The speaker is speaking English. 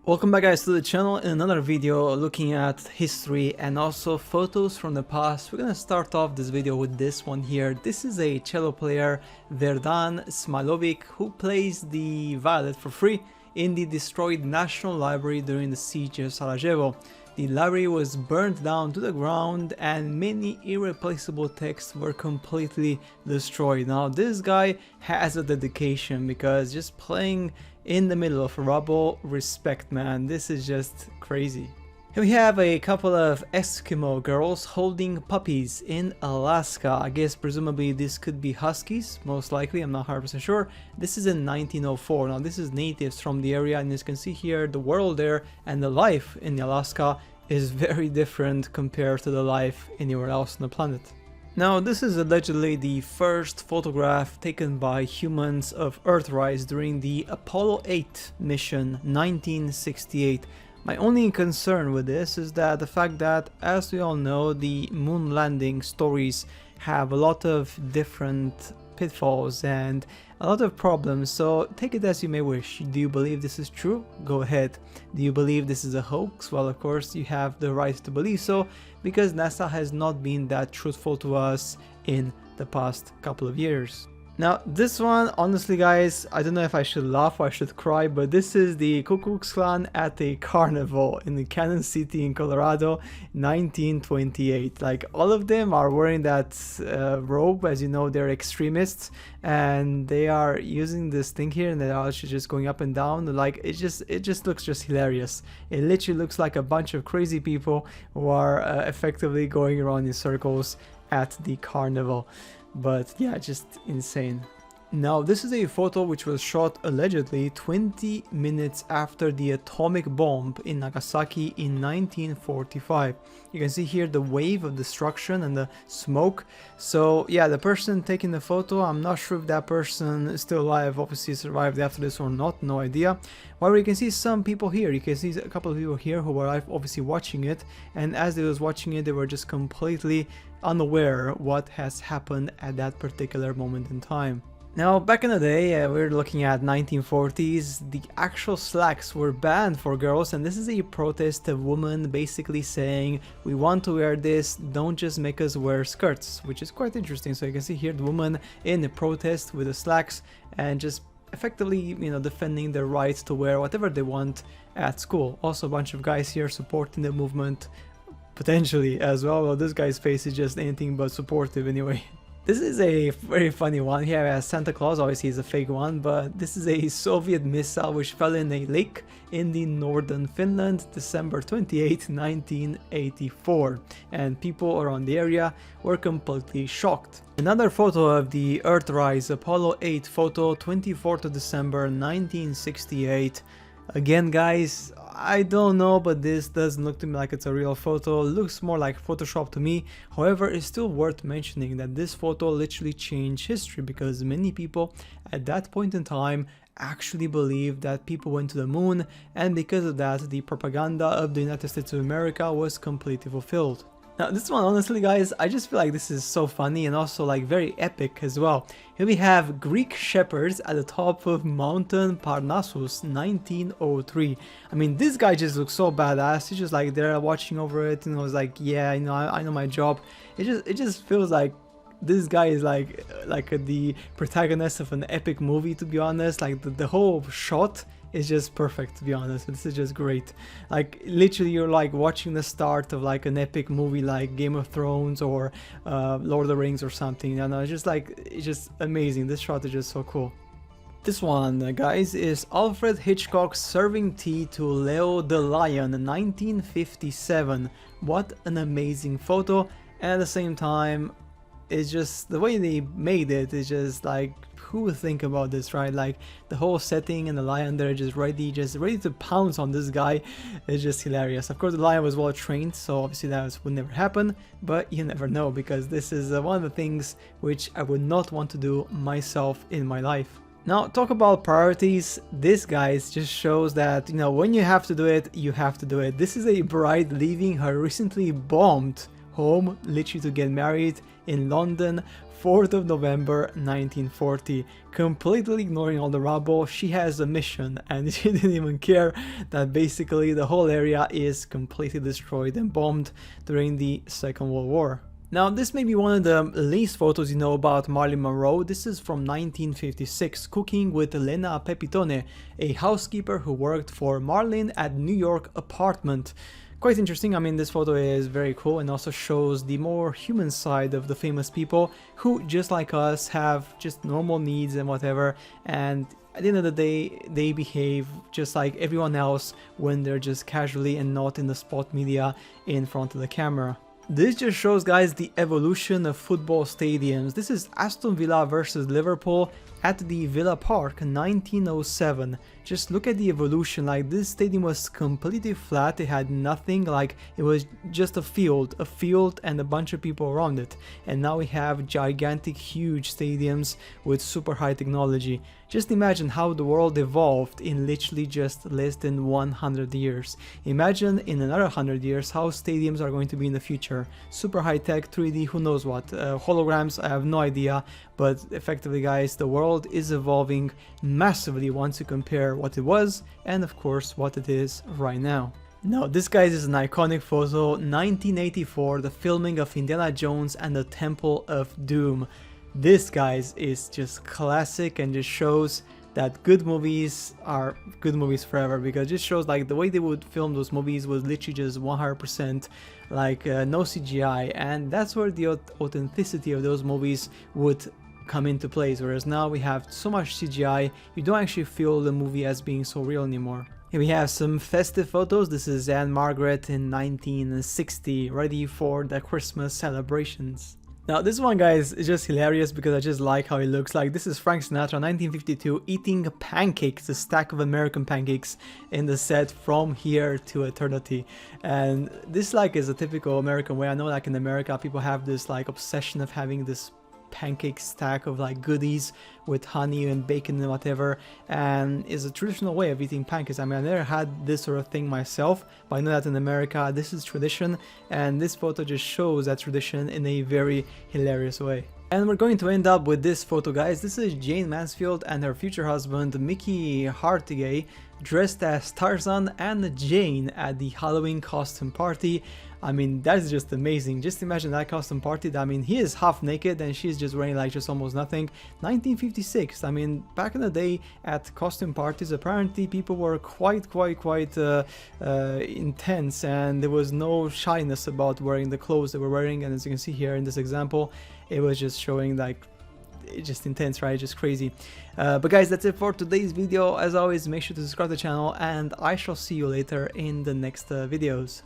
Welcome back guys to the channel in another video looking at history and also photos from the past. We're gonna start off this video with this one here. This is a cello player, Verdan Smailovic, who plays the violet for free in the destroyed National Library during the siege of Sarajevo. The library was burned down to the ground and many irreplaceable texts were completely destroyed. Now this guy has a dedication because just playing in the middle of rubble, respect man, this is just crazy. Here we have a couple of Eskimo girls holding puppies in Alaska. I guess presumably this could be huskies, most likely, I'm not 100% sure. This is in 1904. Now this is natives from the area, and as you can see here, the world there and the life in Alaska is very different compared to the life anywhere else on the planet. Now this is allegedly the first photograph taken by humans of Earthrise during the Apollo 8 mission 1968. My only concern with this is that the fact that, as we all know, the moon landing stories have a lot of different pitfalls and a lot of problems, so take it as you may wish. Do you believe this is true? Go ahead. Do you believe this is a hoax? Well, of course you have the right to believe so, because NASA has not been that truthful to us in the past couple of years. Now this one, honestly guys, I don't know if I should laugh or I should cry, but this is the Ku Klux Klan at a carnival in the Canyon City in Colorado, 1928. Like, all of them are wearing that robe. As you know, they're extremists and they are using this thing here and they're actually just going up and down. Like, it just looks just hilarious. It literally looks like a bunch of crazy people who are effectively going around in circles at the carnival. But yeah, just insane. Now this is a photo which was shot allegedly 20 minutes after the atomic bomb in Nagasaki in 1945. You can see here the wave of destruction and the smoke. So yeah, the person taking the photo, I'm not sure if that person is still alive, obviously survived after this or not, no idea. However, you can see some people here, you can see a couple of people here who were obviously watching it, and as they was watching it, they were just completely unaware what has happened at that particular moment in time. Now, back in the day, we're looking at 1940s, the actual slacks were banned for girls, and this is a protest of women basically saying, we want to wear this, don't just make us wear skirts, which is quite interesting. So you can see here the woman in the protest with the slacks and just effectively, you know, defending their rights to wear whatever they want at school. Also a bunch of guys here supporting the movement, potentially as well. Well, this guy's face is just anything but supportive anyway. This is a very funny one. Here we have Santa Claus, obviously it's a fake one, but this is a Soviet missile which fell in a lake in the northern Finland, December 28, 1984, and people around the area were completely shocked. Another photo of the Earthrise Apollo 8 photo, 24th of December 1968. Again guys, I don't know, but this doesn't look to me like it's a real photo. It looks more like Photoshop to me. However, it's still worth mentioning that this photo literally changed history, because many people at that point in time actually believed that people went to the moon, and because of that, the propaganda of the United States of America was completely fulfilled. Now this one, honestly guys, I just feel like this is so funny and also like very epic as well. Here we have Greek shepherds at the top of Mountain Parnassus, 1903. I mean, this guy just looks so badass. He's just like there watching over it, and I was like, yeah, you know, I know my job. It just feels like this guy is like the protagonist of an epic movie, to be honest. Like the whole shot is just perfect, to be honest. This is just great. Like literally you're like watching the start of like an epic movie like Game of Thrones or Lord of the Rings or something. You know, it's just like, it's just amazing. This shot is just so cool. This one, guys, is Alfred Hitchcock serving tea to Leo the Lion, 1957. What an amazing photo, and at the same time, it's just the way they made it is just like, who would think about this, right? Like the whole setting and the lion there just ready to pounce on this guy is just hilarious. Of course the lion was well trained, so obviously that would never happen, but you never know, because this is one of the things which I would not want to do myself in my life. Now, talk about priorities. This guys just shows that, you know, when you have to do it, you have to do it. This is a bride leaving her recently bombed home literally to get married in London, 4th of November 1940. Completely ignoring all the rubble, she has a mission and she didn't even care that basically the whole area is completely destroyed and bombed during the Second World War. Now, this may be one of the least photos you know about Marilyn Monroe. This is from 1956, cooking with Elena Pepitone, a housekeeper who worked for Marilyn at New York apartment. Quite interesting. I mean, this photo is very cool and also shows the more human side of the famous people who, just like us, have just normal needs and whatever, and at the end of the day, they behave just like everyone else when they're just casually and not in the spot media in front of the camera. This just shows, guys, the evolution of football stadiums. This is Aston Villa versus Liverpool at the Villa Park 1907. Just look at the evolution. Like, this stadium was completely flat, it had nothing, like it was just a field and a bunch of people around it, and now we have gigantic, huge stadiums with super high technology. Just imagine how the world evolved in literally just less than 100 years. Imagine in another 100 years how stadiums are going to be in the future. Super high tech, 3D, who knows what, holograms, I have no idea, but effectively, guys, the world is evolving massively once you compare what it was and of course what it is right now. Now, this, guys, is an iconic photo, 1984, the filming of Indiana Jones and the Temple of Doom. This, guys, is just classic and just shows that good movies are good movies forever, because it just shows like the way they would film those movies was literally just 100% like no CGI, and that's where the authenticity of those movies would come into place, whereas now we have so much CGI you don't actually feel the movie as being so real anymore. Here we have some festive photos. This is Anne Margaret in 1960, ready for the Christmas celebrations. Now, this one, guys, is just hilarious because I just like how it looks like. This is Frank Sinatra, 1952, eating pancakes, a stack of American pancakes in the set From Here to Eternity. And this, like, is a typical American way. I know, like, in America, people have this, like, obsession of having this pancake stack of like goodies with honey and bacon and whatever, and is a traditional way of eating pancakes. I mean, I never had this sort of thing myself, but I know that in America this is tradition, and this photo just shows that tradition in a very hilarious way. And we're going to end up with this photo, guys. This is Jane Mansfield and her future husband Mickey Hartigay dressed as Tarzan and Jane at the Halloween costume party. I mean, that is just amazing. Just imagine that costume party. I mean, he is half naked and she's just wearing like just almost nothing. 1956. I mean, back in the day at costume parties, apparently people were quite intense, and there was no shyness about wearing the clothes they were wearing. And as you can see here in this example, it was just showing like it's just intense, right? Just crazy. But guys, that's it for today's video. As always, make sure to subscribe to the channel, and I shall see you later in the next videos.